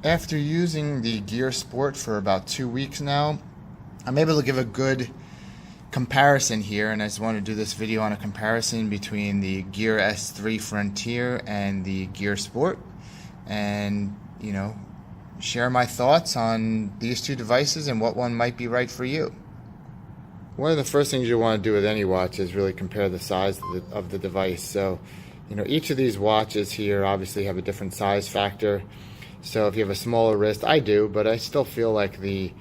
After using the Gear Sport for about 2 weeks now, I'm able to give a good comparison here, and I just want to do this video on a comparison between the Gear S3 Frontier and the Gear Sport, and share my thoughts on these two devices and what one might be right for you. One of the first things you want to do with any watch is really compare the size of the device. So each of these watches here obviously have a different size factor. So if you have a smaller wrist, I do, but I still feel like the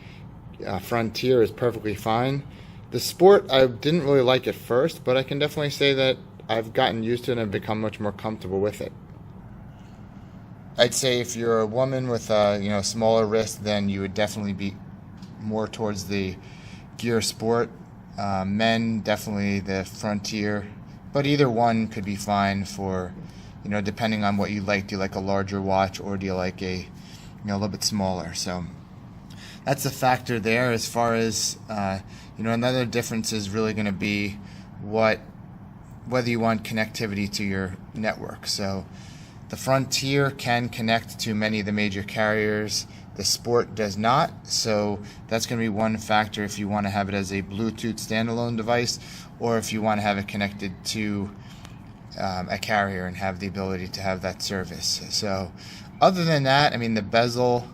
Frontier is perfectly fine. The Sport, I didn't really like at first, but I can definitely say that I've gotten used to it and I've become much more comfortable with it. I'd say if you're a woman with a smaller wrist, then you would definitely be more towards the Gear Sport. Men, definitely the Frontier, but either one could be fine for depending on what you like. Do you like a larger watch, or do you like a little bit smaller? So that's a factor there. As far as another difference is really going to be whether you want connectivity to your network. So the Frontier can connect to many of the major carriers. The Sport does not, so that's going to be one factor if you want to have it as a Bluetooth standalone device, or if you want to have it connected to a carrier and have the ability to have that service. So other than that, I mean, the bezel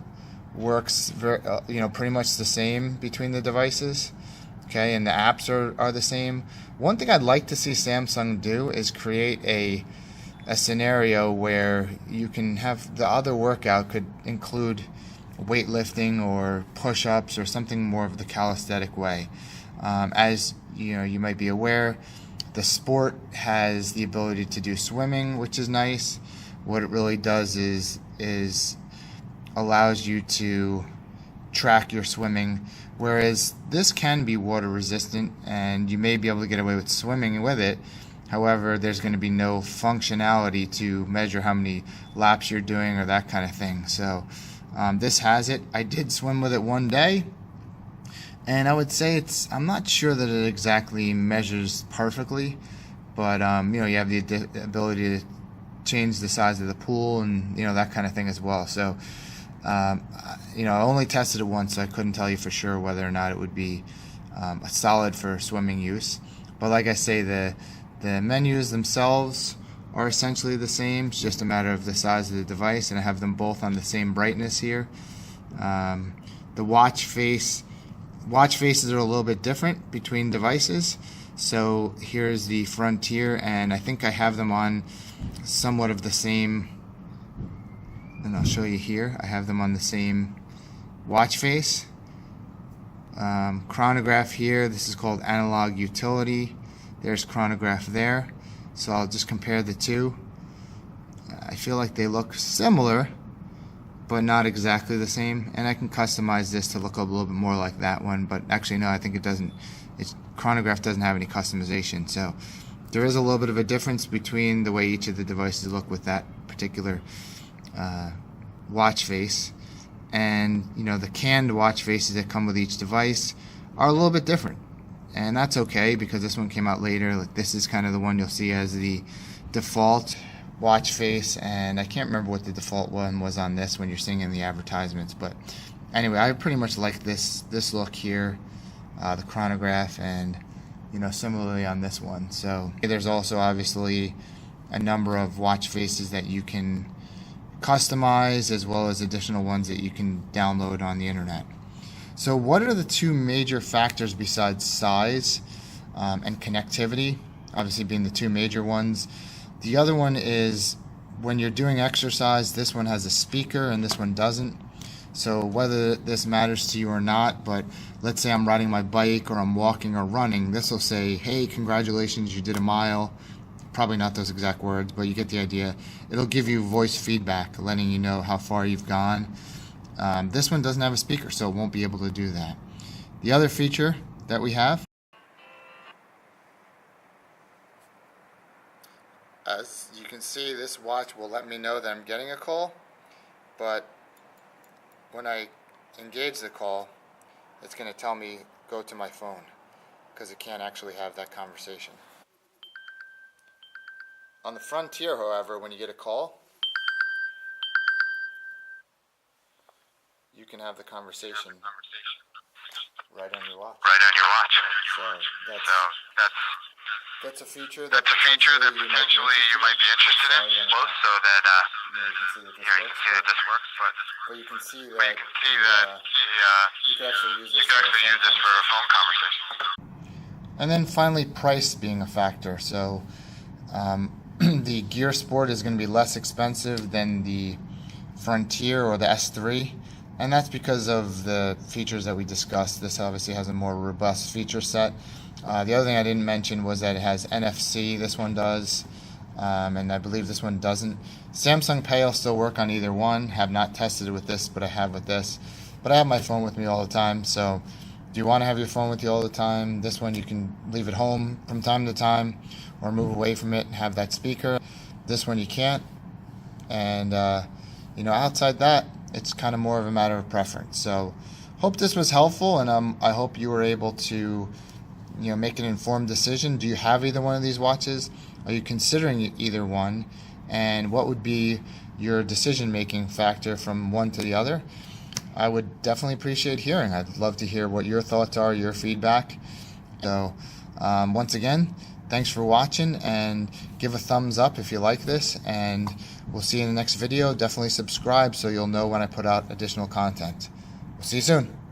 works pretty much the same between the devices, okay, and the apps are the same. One thing I'd like to see Samsung do is create a scenario where you can have the other workout could include weightlifting or push-ups or something more of the calisthenic way. As you might be aware, the Sport has the ability to do swimming, which is nice. What it really does is allows you to track your swimming, whereas this can be water resistant and you may be able to get away with swimming with it. However, there's going to be no functionality to measure how many laps you're doing or that kind of thing. So this has it. I did swim with it one day, and I would say I'm not sure that it exactly measures perfectly, but you have the ability to change the size of the pool and that kind of thing as well. So I only tested it once, so I couldn't tell you for sure whether or not it would be solid for swimming use. But like I say, the menus themselves are essentially the same. It's just a matter of the size of the device, and I have them both on the same brightness here. The watch faces are a little bit different between devices. So here's the Frontier, and I think I have them on somewhat of the same, and I'll show you here. I have them on the same watch face. Chronograph here, this is called analog utility. There's chronograph there. So I'll just compare the two. I feel like they look similar, but not exactly the same. And I can customize this to look a little bit more like that one, but actually no, I think it doesn't. Chronograph doesn't have any customization. So there is a little bit of a difference between the way each of the devices look with that particular watch face. And the canned watch faces that come with each device are a little bit different. And that's okay, because this one came out later. Like, this is kind of the one you'll see as the default watch face, and I can't remember what the default one was on this when you're seeing in the advertisements. But anyway, I pretty much like this look here, the chronograph, and similarly on this one. So there's also obviously a number of watch faces that you can customize, as well as additional ones that you can download on the internet. So what are the two major factors besides size and connectivity? Obviously being the two major ones. The other one is when you're doing exercise, this one has a speaker and this one doesn't. So whether this matters to you or not, but let's say I'm riding my bike or I'm walking or running, this will say, hey, congratulations, you did a mile. Probably not those exact words, but you get the idea. It'll give you voice feedback, letting you know how far you've gone. This one doesn't have a speaker, so it won't be able to do that. The other feature that we have, as you can see, this watch will let me know that I'm getting a call, but when I engage the call, it's going to tell me go to my phone, because it can't actually have that conversation. On the Frontier, however, when you get a call, you can have the conversation right on your watch. Right on your watch. So that's a feature that potentially you might be interested in. Close So that you can see that this works, but you can see that you can actually use this for a phone conversation. And then finally, price being a factor. So the Gear Sport is going to be less expensive than the Frontier or the S3, and that's because of the features that we discussed. This obviously has a more robust feature set. The other thing I didn't mention was that it has NFC. This one does, and I believe this one doesn't. Samsung Pay will still work on either one. Have not tested it with this, but I have with this. But I have my phone with me all the time, so do you want to have your phone with you all the time? This one you can leave at home from time to time or move away from it and have that speaker. This one you can't. And outside that, it's kind of more of a matter of preference. So hope this was helpful, and I hope you were able to make an informed decision. Do you have either one of these watches? Are you considering either one? And what would be your decision-making factor from one to the other? I would definitely appreciate hearing. I'd love to hear what your thoughts are, your feedback. So once again, thanks for watching, and give a thumbs up if you like this, and we'll see you in the next video. Definitely subscribe so you'll know when I put out additional content. We'll see you soon.